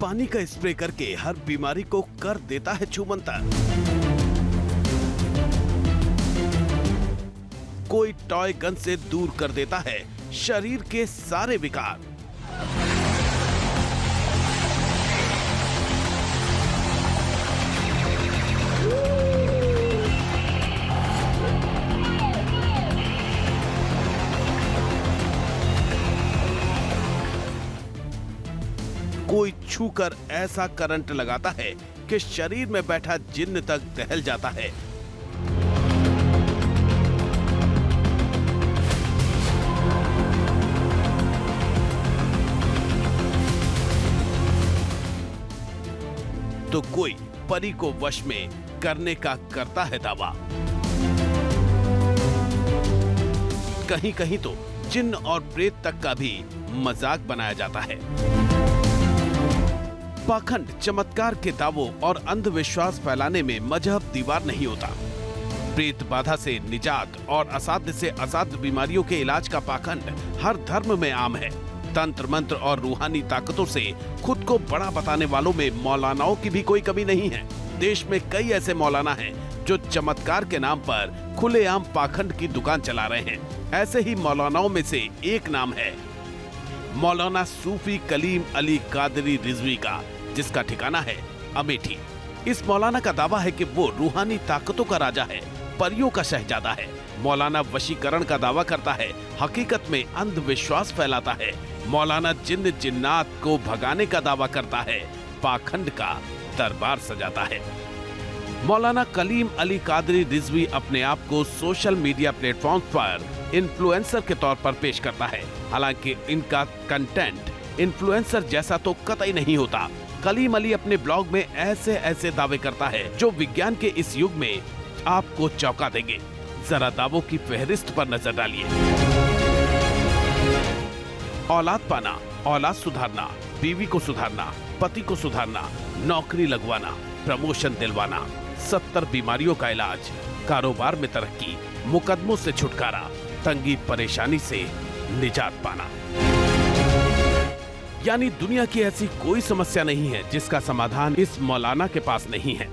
पानी का स्प्रे करके हर बीमारी को कर देता है छूमंतर। कोई टॉय गन से दूर कर देता है शरीर के सारे विकार। कोई छूकर ऐसा करंट लगाता है कि शरीर में बैठा जिन्न तक दहल जाता है। तो कोई परी को वश में करने का करता है दावा। कहीं कहीं तो जिन्न और प्रेत तक का भी मजाक बनाया जाता है। पाखंड, चमत्कार के दावों और अंधविश्वास फैलाने में मजहब दीवार नहीं होता। प्रेत बाधा से निजात और असाध्य से असाध्य बीमारियों के इलाज का पाखंड हर धर्म में आम है। तंत्र मंत्र और रूहानी ताकतों से खुद को बड़ा बताने वालों में मौलानाओं की भी कोई कमी नहीं है। देश में कई ऐसे मौलाना हैं जो चमत्कार के नाम पर खुलेआम पाखंड की दुकान चला रहे हैं। ऐसे ही मौलानाओं में से एक नाम है मौलाना सूफी कलीम अली कादरी रिजवी का, जिसका ठिकाना है अमेठी। इस मौलाना का दावा है कि वो रूहानी ताकतों का राजा है, परियों का शहजादा है। मौलाना वशीकरण का दावा करता है, हकीकत में अंधविश्वास फैलाता है। मौलाना जिन्न जिन्नात को भगाने का दावा करता है, पाखंड का दरबार सजाता है। मौलाना कलीम अली कादरी रिजवी अपने आप को सोशल मीडिया प्लेटफॉर्म पर इन्फ्लुएंसर के तौर पर पेश करता है। हालांकि इनका कंटेंट इन्फ्लुएंसर जैसा तो कतई नहीं होता। कलीम अली अपने ब्लॉग में ऐसे ऐसे दावे करता है जो विज्ञान के इस युग में आपको चौंका देंगे। जरा दावों की फहरिस्त पर नजर डालिए। औलाद पाना, औलाद सुधारना, बीवी को सुधारना, पति को सुधारना, नौकरी लगवाना, प्रमोशन दिलवाना, 70 बीमारियों का इलाज, कारोबार में तरक्की, मुकदमों से छुटकारा, तंगी परेशानी से निजात पाना। यानी दुनिया की ऐसी कोई समस्या नहीं है जिसका समाधान इस मौलाना के पास नहीं है।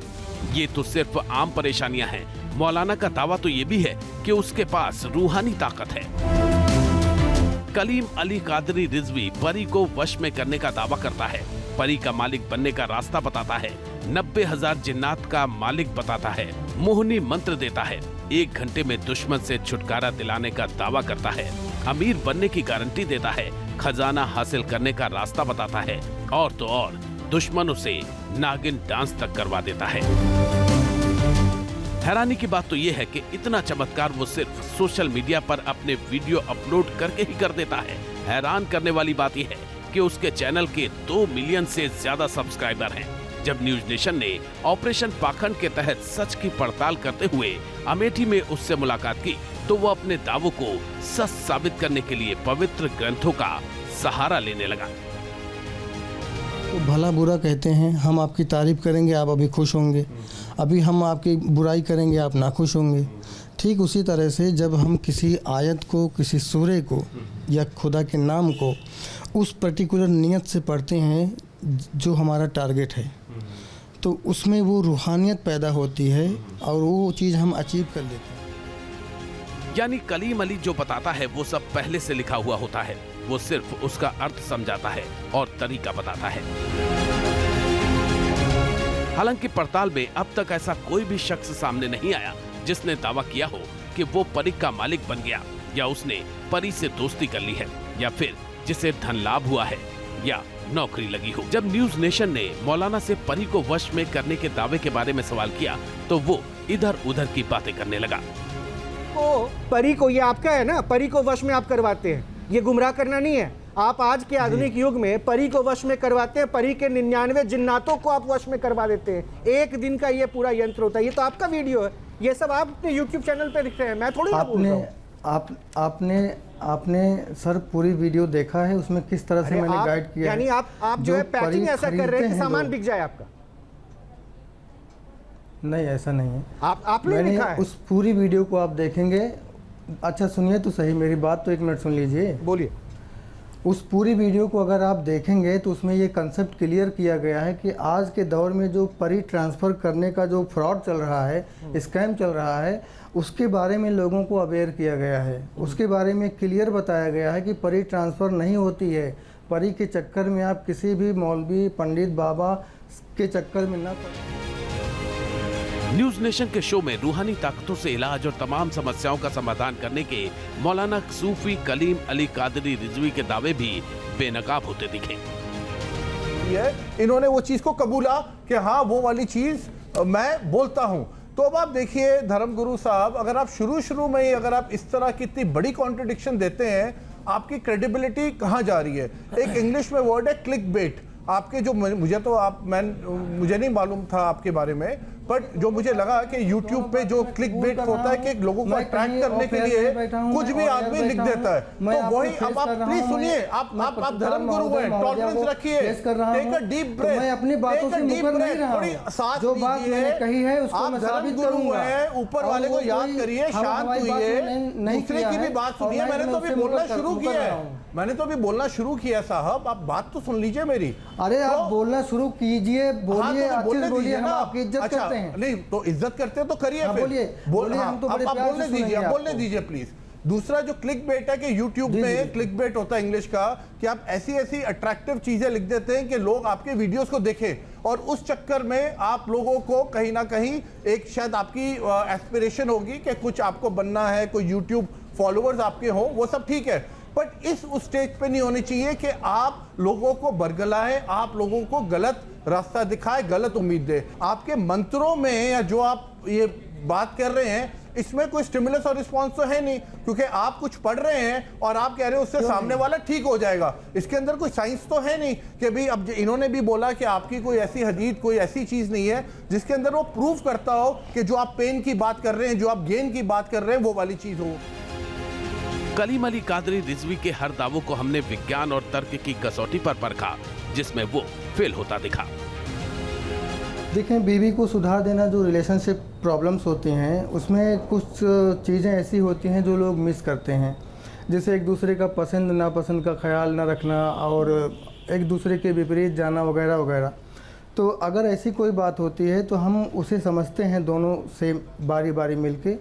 ये तो सिर्फ आम परेशानियां हैं। मौलाना का दावा तो ये भी है कि उसके पास रूहानी ताकत है। कलीम अली कादरी रिजवी परी को वश में करने का दावा करता है, परी का मालिक बनने का रास्ता बताता है, 90,000 जिन्नात का मालिक बताता है, मोहनी मंत्र देता है, 1 घंटे में दुश्मन से छुटकारा दिलाने का दावा करता है, अमीर बनने की गारंटी देता है, खजाना हासिल करने का रास्ता बताता है और तो और दुश्मनों से नागिन डांस तक करवा देता है। हैरानी की बात तो यह है कि इतना चमत्कार वो सिर्फ सोशल मीडिया पर अपने वीडियो अपलोड करके ही कर देता है। हैरान करने वाली बात यह है कि उसके चैनल के 2 मिलियन से ज्यादा सब्सक्राइबर हैं। जब न्यूज नेशन ने ऑपरेशन पाखंड के तहत सच की पड़ताल करते हुए अमेठी में उससे मुलाकात की तो वो अपने दावों को सच साबित करने के लिए पवित्र ग्रंथों का सहारा लेने लगा। तो भला बुरा कहते हैं, हम आपकी तारीफ करेंगे आप अभी खुश होंगे, अभी हम आपकी बुराई करेंगे आप नाखुश होंगे। ठीक उसी तरह से जब हम किसी आयत को, किसी सूरे को या खुदा के नाम को उस पर्टिकुलर नियत से पढ़ते हैं जो हमारा टारगेट है, तो उसमें वो रूहानियत पैदा होती है और वो चीज़ हम अचीव कर लेते हैं। यानी कलीम अली जो बताता है वो सब पहले से लिखा हुआ होता है, वो सिर्फ उसका अर्थ समझाता है और तरीका बताता है। हालांकि पड़ताल में अब तक ऐसा कोई भी शख्स सामने नहीं आया जिसने दावा किया हो कि वो परी का मालिक बन गया, या उसने परी से दोस्ती कर ली है, या फिर जिसे धन लाभ हुआ है, या नौकरी लगी हो। जब न्यूज नेशन ने मौलाना से परी को वश में करने के दावे के बारे में सवाल किया तो वो इधर उधर की बातें करने लगा। परी को, ये आपका है ना, परी को वश में आप करवाते हैं, ये गुमराह करना नहीं है। आप आज के आधुनिक युग में परी को वश में करवाते हैं, परी के 99 जिन्नातों को आप वश में करवा देते हैं। 1 दिन का ये पूरा यंत्र होता है। ये तो आपका वीडियो है, ये सब आप अपने यूट्यूब चैनल पे दिख रहे हैं, मैं थोड़ी ना बोल रहा हूं। आपने सर पूरी वीडियो देखा है, उसमें किस तरह से मैंने गाइड किया यानी है। आप जो है पैकिंग ऐसा कर रहे हैं कि सामान बिक जाए आपका। नहीं, ऐसा नहीं है। आपने लिखा है। उस पूरी वीडियो को आप देखेंगे। अच्छा सुनिए तो सही, मेरी बात तो 1 मिनट सुन लीजिए। बोलिए। उस पूरी वीडियो को अगर आप देखेंगे तो उसमें ये कंसेप्ट क्लियर किया गया है कि आज के दौर में जो परी ट्रांसफ़र करने का जो फ्रॉड चल रहा है, स्कैम चल रहा है, उसके बारे में लोगों को अवेयर किया गया है। उसके बारे में क्लियर बताया गया है कि परी ट्रांसफ़र नहीं होती है। परी के चक्कर में आप किसी भी मौलवी, पंडित, बाबा के चक्कर में ना पड़े। न्यूज नेशन के शो में रूहानी ताकतों से इलाज और तमाम समस्याओं का समाधान करने के मौलाना सूफी कलीम अली कादरी रिजवी के दावे भी बेनकाब होते दिखे। इन्होंने वो चीज को कबूला कि हाँ वो वाली चीज मैं बोलता हूं। तो अब आप देखिए धर्मगुरु साहब, अगर आप शुरू में ही अगर आप इस तरह की इतनी बड़ी कॉन्ट्रडिक्शन देते हैं, आपकी क्रेडिबिलिटी कहाँ जा रही है? एक इंग्लिश में वर्ड है क्लिक बेट। आपके जो मुझे नहीं मालूम था आपके बारे में, बट जो मुझे लगा कि YouTube पे जो क्लिक बेट होता है कि लोगों को अट्रैक्ट करने के लिए कुछ भी आदमी लिख देता है, तो वही अब आप प्लीज सुनिए, आप धर्मगुरु हैं, टॉलरेंस रखिए, टेक अ डीप ब्रेथ, मैं अपनी बातों से मुकर नहीं रहा हूं। जो बात मैंने कही है उसको मैं साबित करूंगा। ऊपर वाले को याद करिए, शांत होइए, दूसरे की भी बात सुनिए। मैंने तो अभी बोलना शुरू किया है, साहब आप बात तो सुन लीजिए मेरी। अरे आप बोलना शुरू कीजिए, बोलिए, अच्छे से बोलिए, हम आपकी इज्जत करते हैं। नहीं तो इज्जत करते हैं तो करिए, बोलिए, हम तो बड़े प्यार से सुनेंगे आपको। बोलने दीजिए प्लीज। दूसरा जो क्लिक बेट है कि YouTube में क्लिक बेट होता है इंग्लिश का, कि आप ऐसी अट्रैक्टिव चीजें लिख देते हैं कि लोग आपके वीडियोस को देखें, और उस चक्कर में आप लोगों को कहीं ना कहीं एक शायद आपकी एस्पिरेशन होगी कि कुछ आपको बनना है, कोई YouTube फॉलोअर्स आपके हो, वो सब ठीक है, बट इस उस स्टेज पे नहीं होनी चाहिए कि आप लोगों को बरगलाएं, आप लोगों को गलत रास्ता दिखाए, गलत उम्मीद दे। आपके मंत्रों में या जो आप ये बात कर रहे हैं, इसमें कोई स्टिमुलस और रिस्पांस तो है नहीं, क्योंकि आप कुछ पढ़ रहे हैं और आप कह रहे हो उससे सामने वाला ठीक हो जाएगा। इसके अंदर कोई साइंस तो है नहीं कि भाई, अब इन्होंने भी बोला कि आपकी कोई ऐसी हदीस, कोई ऐसी चीज नहीं है जिसके अंदर वो प्रूव करता हो कि जो आप पेन की बात कर रहे हैं, जो आप गेन की बात कर रहे हैं, वो वाली चीज हो। कलीम अली कादरी रिजवी के हर दावों को हमने विज्ञान और तर्क की कसौटी पर परखा, जिसमें वो फेल होता दिखा। देखें, बीवी को सुधार देना, जो रिलेशनशिप प्रॉब्लम्स होती हैं उसमें कुछ चीज़ें ऐसी होती हैं जो लोग मिस करते हैं, जैसे एक दूसरे का पसंद नापसंद का ख्याल ना रखना और एक दूसरे के विपरीत जाना वगैरह वगैरह। तो अगर ऐसी कोई बात होती है तो हम उसे समझते हैं दोनों से बारी बारी मिलके,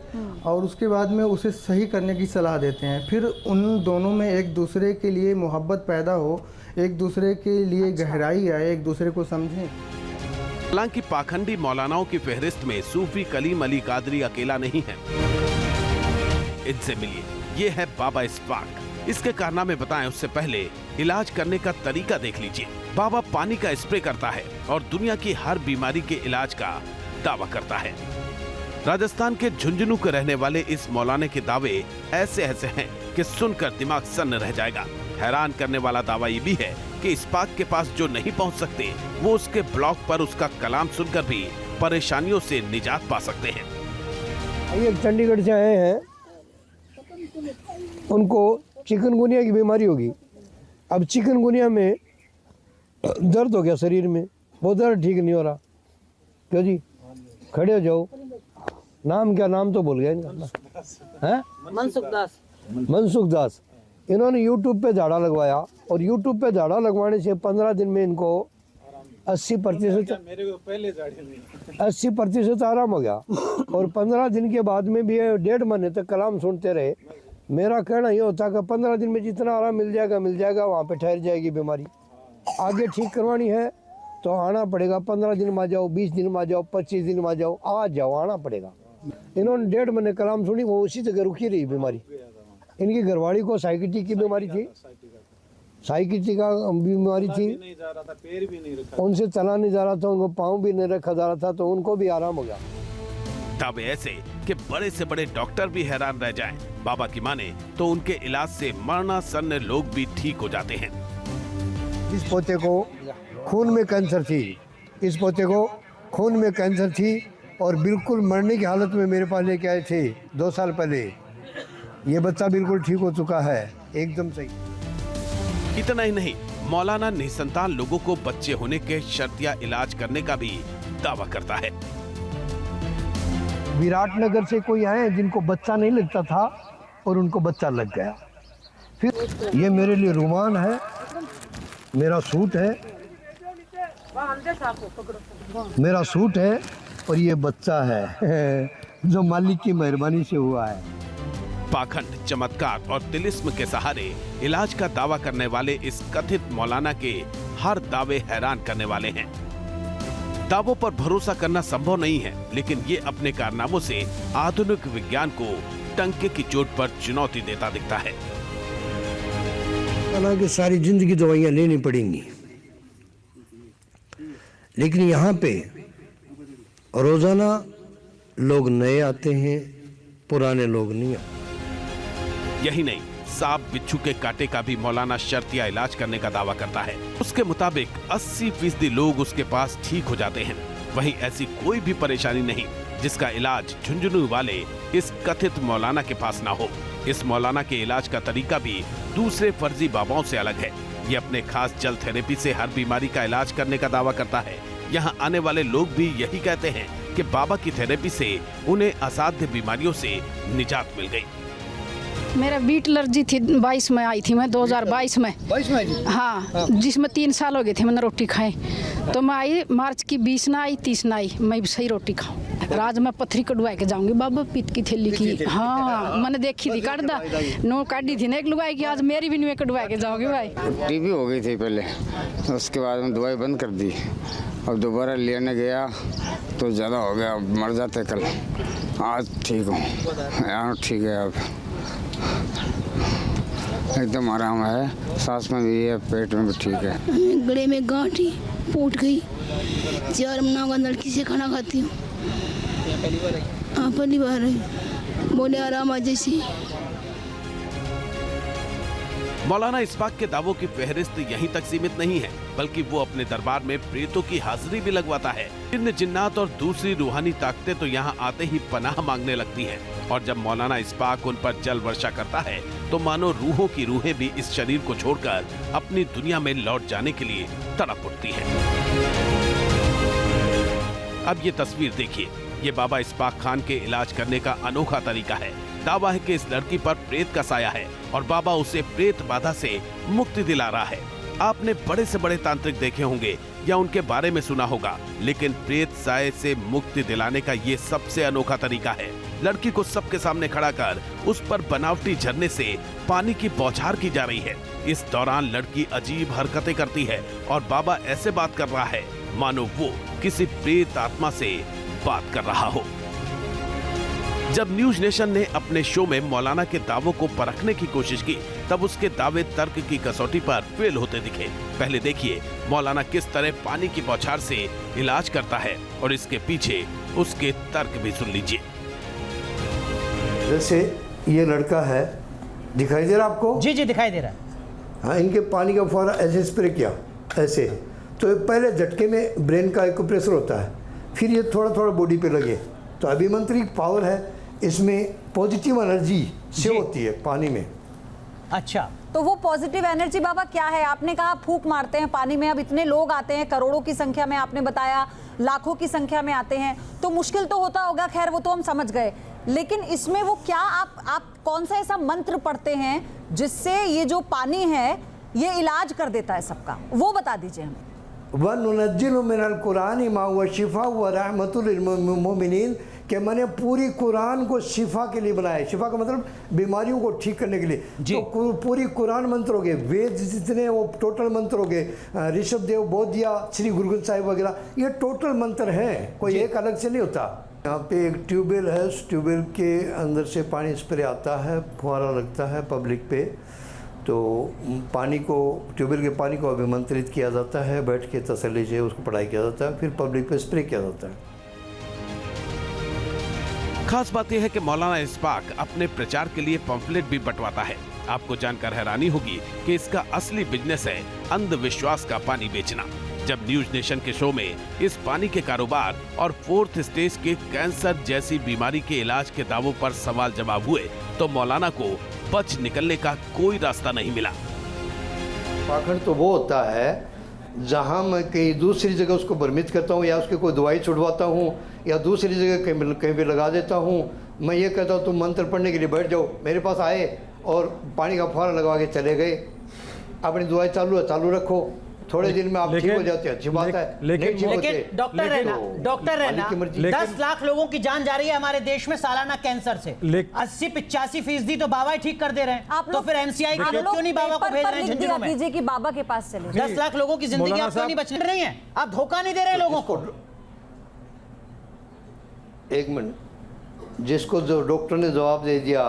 और उसके बाद में उसे सही करने की सलाह देते हैं। फिर उन दोनों में एक दूसरे के लिए मोहब्बत पैदा हो, एक दूसरे के लिए गहराई आए, एक दूसरे को समझें। हालांकि पाखंडी मौलानाओं की फहरिस्त में सूफी कलीम अली कादरी अकेला नहीं है। इनसे मिलिए, ये है बाबा इस्फाक। इसके कारनामे बताएं उससे पहले इलाज करने का तरीका देख लीजिए। बाबा पानी का स्प्रे करता है और दुनिया की हर बीमारी के इलाज का दावा करता है। राजस्थान के झुंझुनू के रहने वाले इस मौलाना के दावे ऐसे हैं कि सुनकर दिमाग सन्न रह जाएगा। हैरान करने वाला दावा ये भी है कि इस्फाक के पास जो नहीं पहुंच सकते, वो उसके ब्लॉग पर उसका कलाम सुनकर भी परेशानियों से निजात पा सकते हैं। ये चंडीगढ़ से आए हैं, उनको चिकनगुनिया की बीमारी होगी। अब चिकनगुनिया में दर्द हो गया शरीर में, बहुत ज़्यादा ठीक नहीं हो रहा। क्यों जी, खड़े हो जाओ। नाम क्या? नाम तो भूल गए इनका, हैं? मनसुख दास। इन्होंने YouTube पे झाड़ा लगवाया, और YouTube पे झाड़ा लगवाने से 15 दिन में इनको 80% आराम हो गया। और 15 दिन के बाद में भी 1.5 महीने तक कलाम सुनते रहे। मेरा कहना ये होता कि 15 दिन में जितना आराम मिल जाएगा, वहाँ पे ठहर जाएगी बीमारी। आगे ठीक करवानी है तो आना पड़ेगा। 15 दिन में आ जाओ, 20 दिन में आ जाओ, 25 दिन में आ जाओ, आना पड़ेगा। इन्होंने 1.5 महीने कलाम सुनी, वो उसी जगह रुकी रही बीमारी। इनकी घरवाली को साइकिट्री की बीमारी थी, साइकिट्री का बीमारी थी, उनसे चला नहीं जा रहा था, उनको पाँव भी नहीं रखा जा रहा था, तो उनको भी आराम हो गया। दावे ऐसे कि बड़े से बड़े डॉक्टर भी हैरान रह जाएं। बाबा की माने तो उनके इलाज से मरणासन्न लोग भी ठीक हो जाते हैं। इस पोते को खून में कैंसर थी, और बिल्कुल मरने की हालत में मेरे पास लेके आए थे 2 साल पहले। ये बच्चा बिल्कुल ठीक हो चुका है, एकदम सही। इतना ही नहीं, मौलाना निसंतान लोगों को बच्चे होने के शर्तिया इलाज करने का भी दावा करता है। विराटनगर से कोई आए जिनको बच्चा नहीं लगता था और उनको बच्चा लग गया। फिर ये मेरे लिए रुमाल है, मेरा सूट है, मेरा सूट है और ये बच्चा है जो मालिक की मेहरबानी से हुआ है। पाखंड, चमत्कार और तिलिस्म के सहारे इलाज का दावा करने वाले इस कथित मौलाना के हर दावे हैरान करने वाले हैं। दावों पर भरोसा करना संभव नहीं है, लेकिन ये अपने कारनामों से आधुनिक विज्ञान को टंके की चोट पर चुनौती देता दिखता है। हालांकि सारी जिंदगी दवाइयाँ लेनी पड़ेंगी, लेकिन यहाँ पे रोजाना लोग नए आते हैं, पुराने लोग नहीं आते। यही नहीं, सांप बिच्छू के कांटे का भी मौलाना शर्तिया इलाज करने का दावा करता है। उसके मुताबिक 80% लोग उसके पास ठीक हो जाते हैं। वहीं ऐसी कोई भी परेशानी नहीं जिसका इलाज झुंझुनू वाले इस कथित मौलाना के पास ना हो। इस मौलाना के इलाज का तरीका भी दूसरे फर्जी बाबाओं से अलग है। ये अपने खास जल थेरेपी से हर बीमारी का इलाज करने का दावा करता है। यहाँ आने वाले लोग भी यही कहते हैं कि बाबा की थेरेपी से उन्हें असाध्य बीमारियों से निजात मिल गई। मेरा बीट एलर्जी थी, 22 में आई थी मैं, 2022 में। 22 में जी? हाँ, जिसमें 3 साल हो गए थे मैंने रोटी खाए। तो मैं आई मार्च की 20 ना आई, 30 ना आई, मैं सही रोटी खाऊं। राज में पत्थरी कटवा के जाऊंगी बाबा, पीत की थैली की। हाँ, मैंने देखी थी काटदा, नो काटी थी ना एक लुगाई की, आज मेरी भी नहीं कटवा के जाऊंगी भाई। टीबी हो गई थी पहले, उसके बाद में दवाई बंद कर दी। अब दोबारा लेने गया तो ज़्यादा हो गया, मर जाते कल। आज ठीक हूँ, यहाँ ठीक है, अब एकदम आराम है, सांस में भी है, पेट में भी ठीक है। गले में गांठी फूट गई, 4 महीना का लड़की से खाना खाती हूँ। हाँ, पहली बार है, बोले आराम आ जैसी। मौलाना इस्पाक के दावों की फहरिस्त यहीं तक सीमित नहीं है, बल्कि वो अपने दरबार में प्रेतों की हाजिरी भी लगवाता है। जिन्न, जिन्नात और दूसरी रूहानी ताकतें तो यहाँ आते ही पनाह मांगने लगती हैं। और जब मौलाना इस्पाक उन पर जल वर्षा करता है तो मानो रूहों की रूहें भी इस शरीर को छोड़कर अपनी दुनिया में लौट जाने के लिए तड़प उठती है। अब ये तस्वीर देखिए, ये बाबा इस्पाक खान के इलाज करने का अनोखा तरीका है। दावा है कि इस लड़की पर प्रेत का साया है और बाबा उसे प्रेत बाधा से मुक्ति दिला रहा है। आपने बड़े से बड़े तांत्रिक देखे होंगे या उनके बारे में सुना होगा, लेकिन प्रेत साये से मुक्ति दिलाने का ये सबसे अनोखा तरीका है। लड़की को सबके सामने खड़ा कर उस पर बनावटी झरने से पानी की बौछार की जा रही है। इस दौरान लड़की अजीब हरकतें करती है और बाबा ऐसे बात कर रहा है मानो वो किसी प्रेत आत्मा से बात कर रहा हो। जब न्यूज नेशन ने अपने शो में मौलाना के दावों को परखने की कोशिश की, तब उसके दावे तर्क की कसौटी पर फेल होते दिखे। पहले देखिए मौलाना किस तरह पानी की बौछार से इलाज करता है और इसके पीछे उसके तर्क भी सुन लीजिए। जैसे ये लड़का है, दिखाई दे रहा आपको? जी जी दिखाई दे रहा है। हाँ, इनके पानी का फुहारा ऐसे स्प्रे किया, ऐसे तो पहले झटके में ब्रेन का एक प्रेशर होता है, फिर ये थोड़ा थोड़ा बॉडी पे लगे। तो अभिमंत्रिक पावर है इसमें, पॉजिटिव एनर्जी से होती है पानी में। अच्छा, तो वो पॉजिटिव एनर्जी बाबा क्या है? आपने कहा फूंक मारते हैं पानी में, अब इतने लोग आते हैं, करोड़ों की संख्या में, आपने बताया लाखों की संख्या में आते हैं, तो मुश्किल तो होता होगा, खैर वो तो हम समझ गए, लेकिन इसमें वो क्या आप कौन सा ऐसा मंत्र पढ़ते हैं जिससे ये जो पानी है ये इलाज कर देता है सबका, वो बता दीजिए हमें। वनुनज्जिलु मिनल कुरानी मा हुवा शिफा व रहमतुल लिल मोमिनीन, कि मैंने पूरी कुरान को शिफा के लिए बनाया है। शिफा का मतलब बीमारियों को ठीक करने के लिए। तो पूरी कुरान मंत्र हो गए, वेद जितने वो टोटल मंत्र हो गए, ऋषभ देव, बोधिया, श्री गुरु ग्रंथ साहिब वगैरह, ये टोटल मंत्र हैं, कोई एक अलग से नहीं होता। यहाँ पे एक ट्यूबवेल है, उस ट्यूबवेल के अंदर से पानी स्प्रे आता है, फुहारा लगता है पब्लिक पे, तो पानी को, ट्यूबवेल के पानी को अभिमंत्रित किया जाता है, बैठ के तसल्ली से उसको पढ़ाई किया जाता है, फिर पब्लिक पे स्प्रे किया जाता है। खास बात यह है कि मौलाना इस्पाक अपने प्रचार के लिए पंफलेट भी बंटवाता है। आपको जानकर हैरानी होगी कि इसका असली बिजनेस है अंधविश्वास का पानी बेचना। जब न्यूज नेशन के शो में इस पानी के कारोबार और 4th स्टेज के कैंसर जैसी बीमारी के इलाज के दावों पर सवाल जवाब हुए, तो मौलाना को बच निकलने का कोई रास्ता नहीं मिला। पाखंड तो वो होता है जहाँ मैं कहीं दूसरी जगह उसको भ्रमित करता हूँ, या उसकी कोई दवाई छुड़वाता हूँ, या दूसरी जगह कहीं भी लगा देता हूँ। मैं ये कहता हूँ तुम मंत्र पढ़ने के लिए बैठ जाओ, मेरे पास आए, और पानी का फुहारा लगवा के चले गए। अपनी दवाई चालू है, चालू रखो, थोड़े दिन में आप ठीक हो जाते हैं, अच्छी बात है। लेकिन डॉक्टर है ना 10 लाख लोगों की जान जा रही है हमारे देश में सालाना कैंसर से, 80-85% तो बाबा ही ठीक कर दे रहे हैं। तो फिर एमसीआई के लोग क्यों नहीं बाबा को भेज रहे हैं झंझनों में? कीजिए कि बाबा के पास चले। 10 लाख लोगों की जिंदगी आप क्यों नहीं बचने रही है? आप धोखा नहीं दे रहे लोगों को। एक मिनट, जिसको जो डॉक्टर ने जवाब दे दिया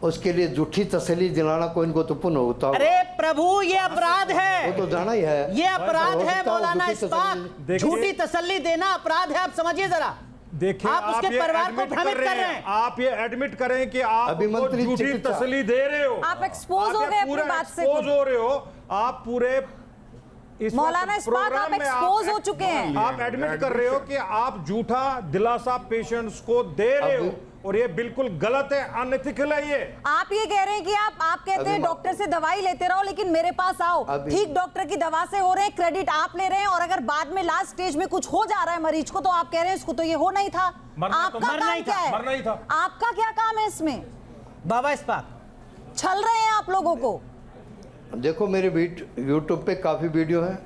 उसके लिए झूठी तसल्ली दिलाना कोई इनको तो पुण्य होता। अरे प्रभु, ये अपराध है, वो तो जाना ही है, ये अपराध है मौलाना इस्पाक। झूठी तसल्ली देना अपराध है, आप समझिए जरा। देखिए, आप उसके परिवार को भ्रमित कर रहे हैं। आप ये एडमिट करें कि आप झूठी तसल्ली दे रहे हो, आप एक्सपोज हो गए अपनी बात से, एक्सपोज हो रहे हो आप पूरे। मौलाना इस्पाक आप एक्सपोज हो चुके हैं। आप एडमिट कर रहे हो कि आप झूठा दिलासा पेशेंट्स को दे रहे हो और ये बिल्कुल गलत है, अनएथिकल है। ये आप ये कह रहे हैं कि आप कहते हैं डॉक्टर से दवाई लेते रहो लेकिन मेरे पास आओ, ठीक डॉक्टर की दवा से हो रहे हैं, क्रेडिट आप ले रहे हैं, और अगर बाद में लास्ट स्टेज में कुछ हो जा रहा है मरीज को तो आप कह रहे हैं इसको तो ये हो नहीं था। आपका काम क्या है? मरना ही था। आपका क्या काम है इसमें? बाबा इस्पाक छल रहे हैं आप लोगों को। देखो, मेरे यूट्यूब पे काफ़ी वीडियो है,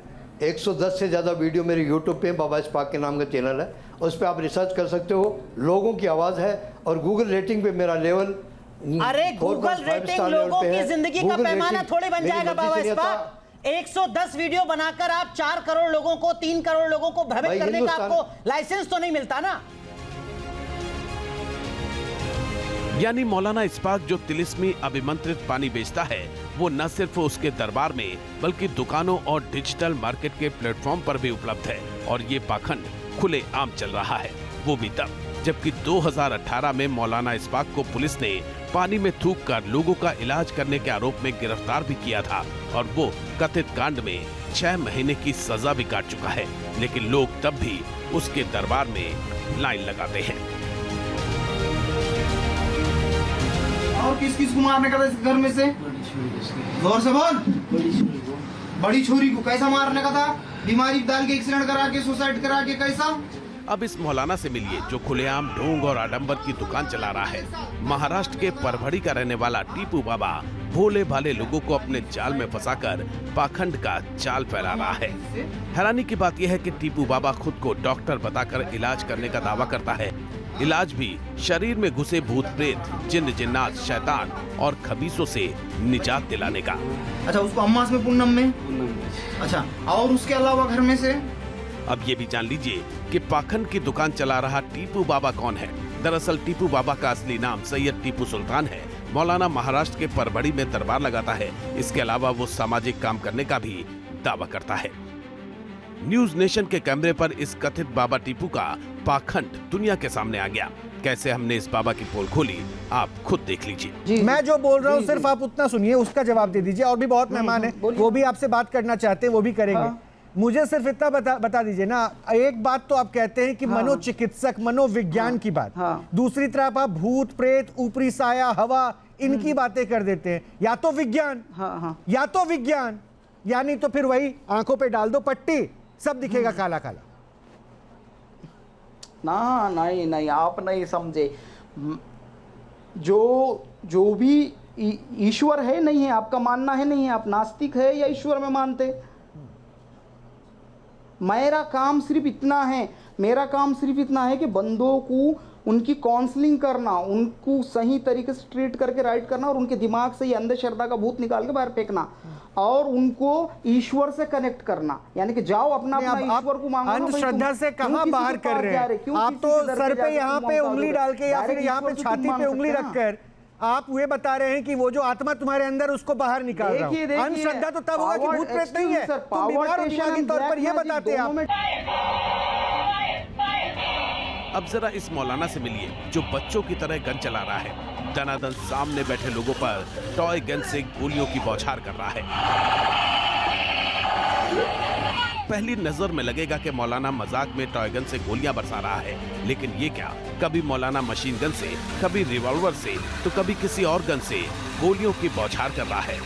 110 से ज़्यादा वीडियो मेरे यूट्यूब पे बाबा इस्पाक के नाम का चैनल है, उस पर आप रिसर्च कर सकते हो। लोगों की आवाज़ है और गूगल रेटिंग पे मेरा लेवल। अरे गूगल रेटिंग लोगों की जिंदगी का पैमाना थोड़े बन जाएगा बाबा इस्पाक। 110 वीडियो बनाकर आप 4 करोड़ लोगों को, 3 करोड़ लोगों को भ्रमित करने का आपको लाइसेंस तो नहीं मिलता ना। यानी मौलाना इस्पाक जो तिलिस्मी अभिमंत्रित पानी बेचता है वो न सिर्फ उसके दरबार में बल्कि दुकानों और डिजिटल मार्केट के प्लेटफॉर्म पर भी उपलब्ध है, और ये पाखंड खुले आम चल रहा है, वो भी तब जबकि 2018 में मौलाना इस्पाक को पुलिस ने पानी में थूककर लोगों का इलाज करने के आरोप में गिरफ्तार भी किया था, और वो कथित कांड में 6 महीने की सजा भी काट चुका है। लेकिन लोग तब भी उसके दरबार में लाइन लगाते हैं। और किस किस को मारने का था इस घर में से? जोर से बोल। बड़ी छोरी को कैसा मारने का था? बीमारी डाल के एक्सीडेंट करा के, सुसाइड करा के, कैसा? अब इस मौलाना से मिलिए जो खुलेआम ढोंग और आडंबर की दुकान चला रहा है। महाराष्ट्र के परभड़ी का रहने वाला टीपू बाबा भोले भाले लोगों को अपने जाल में फंसाकर पाखंड का जाल फैला रहा है। हैरानी की बात यह है कि टीपू बाबा खुद को डॉक्टर बताकर इलाज करने का दावा करता है। इलाज भी शरीर में घुसे भूत प्रेत, जिन्न जिन्नात, शैतान और खबीसों से निजात दिलाने का। अच्छा, उसको अम्मास में पूनम में? अच्छा, और उसके अलावा घर में से? अब ये भी जान लीजिए कि पाखंड की दुकान चला रहा टीपू बाबा कौन है। दरअसल टीपू बाबा का असली नाम सैयद टीपू सुल्तान है। मौलाना महाराष्ट्र के परभड़ी में दरबार लगाता है। इसके अलावा वो सामाजिक काम करने का भी दावा करता है। न्यूज नेशन के कैमरे पर इस कथित बाबा टीपू का पाखंड दुनिया के सामने आ गया। कैसे हमने इस बाबा की पोल खोली, आप खुद देख लीजिए। मैं जो बोल रहा हूँ सिर्फ आप उतना सुनिए, उसका जवाब दे दीजिए। और भी बहुत मेहमान हैं, वो भी आपसे बात करना चाहते हैं, वो भी करेंगे। मुझे सिर्फ इतना बता दीजिए ना। एक बात तो आप कहते हैं कि मनोचिकित्सक, मनोविज्ञान की बात, दूसरी तरफ आप भूत प्रेत, ऊपरी साया, हवा, इनकी बातें कर देते हैं। या तो विज्ञान, या तो विज्ञान, यानी तो फिर वही आंखों पे डाल दो पट्टी, सब दिखेगा काला काला। ना नहीं नहीं, आप नहीं समझे। जो भी ईश्वर है नहीं है, आपका मानना है नहीं है, आप नास्तिक है या ईश्वर में मानते? मेरा काम सिर्फ इतना है कि बंदों को उनकी काउंसलिंग करना, उनको सही तरीके से ट्रीट करके राइट करना, और उनके दिमाग से ये अंधश्रद्धा का भूत निकाल के बाहर फेंकना, और उनको ईश्वर से कनेक्ट करना। यानी कि जाओ अपना ईश्वर को मांगो। अंधश्रद्धा से कहाँ बाहर कर रहे हैं आप? तो सर पे यहाँ पे उंगली डाल के या फिर यहाँ पे छाती पे उंगली रखकर आप ये बता रहे हैं कि वो जो आत्मा तुम्हारे अंदर उसको बाहर निकाल रहा है। अंधश्रद्धा तो तब होगा कि भूत प्रेत नहीं है, तुम बीमार हो दिमागी तौर पर, ये बताते हैं आप। अब जरा इस मौलाना से मिलिए जो बच्चों की तरह गन चला रहा है। दनादन सामने बैठे लोगों पर टॉय गन से गोलियों की बौछार कर रहा है। पहली नजर में लगेगा कि मौलाना मजाक में टॉय गन से गोलियां बरसा रहा है, लेकिन ये क्या, कभी मौलाना मशीन गन से, कभी रिवॉल्वर से, तो कभी किसी और गन से गोलियों की बौछार कर रहा है।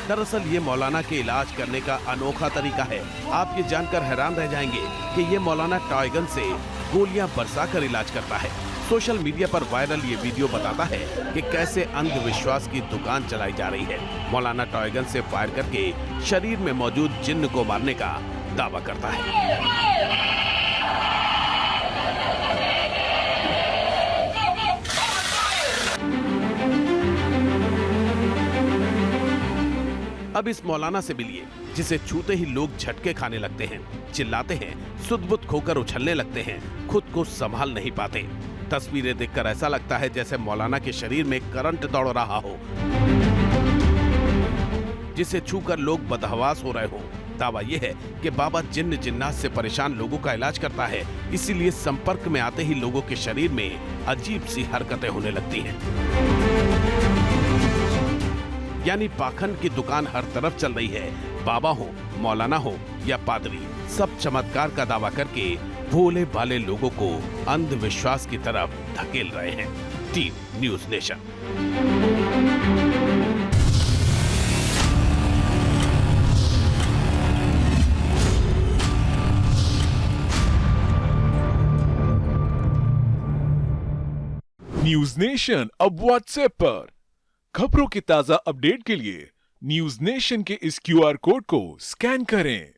दरअसल ये मौलाना के इलाज करने का अनोखा तरीका है। आप ये जानकर हैरान रह जाएंगे कि ये मौलाना टॉय गन से गोलियां बरसाकर इलाज करता है। सोशल मीडिया पर वायरल ये वीडियो बताता है कि कैसे अंधविश्वास की दुकान चलाई जा रही है। मौलाना टॉयगन से फायर करके शरीर में मौजूद जिन्न को मारने का दावा करता है। अब इस मौलाना से मिलिए जिसे छूते ही लोग झटके खाने लगते हैं, चिल्लाते हैं, सुध-बुध खोकर उछलने लगते हैं, खुद को संभाल नहीं पाते। तस्वीरें देखकर ऐसा लगता है जैसे मौलाना के शरीर में करंट दौड़ रहा हो, जिसे छूकर लोग बदहवास हो रहे हो। दावा यह है कि बाबा जिन्न जिन्नात से परेशान लोगों का इलाज करता है, इसीलिए संपर्क में आते ही लोगों के शरीर में अजीब सी हरकतें होने लगती हैं। यानी पाखंड की दुकान हर तरफ चल रही है। बाबा हो, मौलाना हो या पादरी, सब चमत्कार का दावा करके भोले भाले लोगों को अंधविश्वास की तरफ धकेल रहे हैं। Team news nation. News nation अब व्हाट्सएप पर खबरों के ताजा अपडेट के लिए न्यूज़ नेशन के इस QR कोड को स्कैन करें।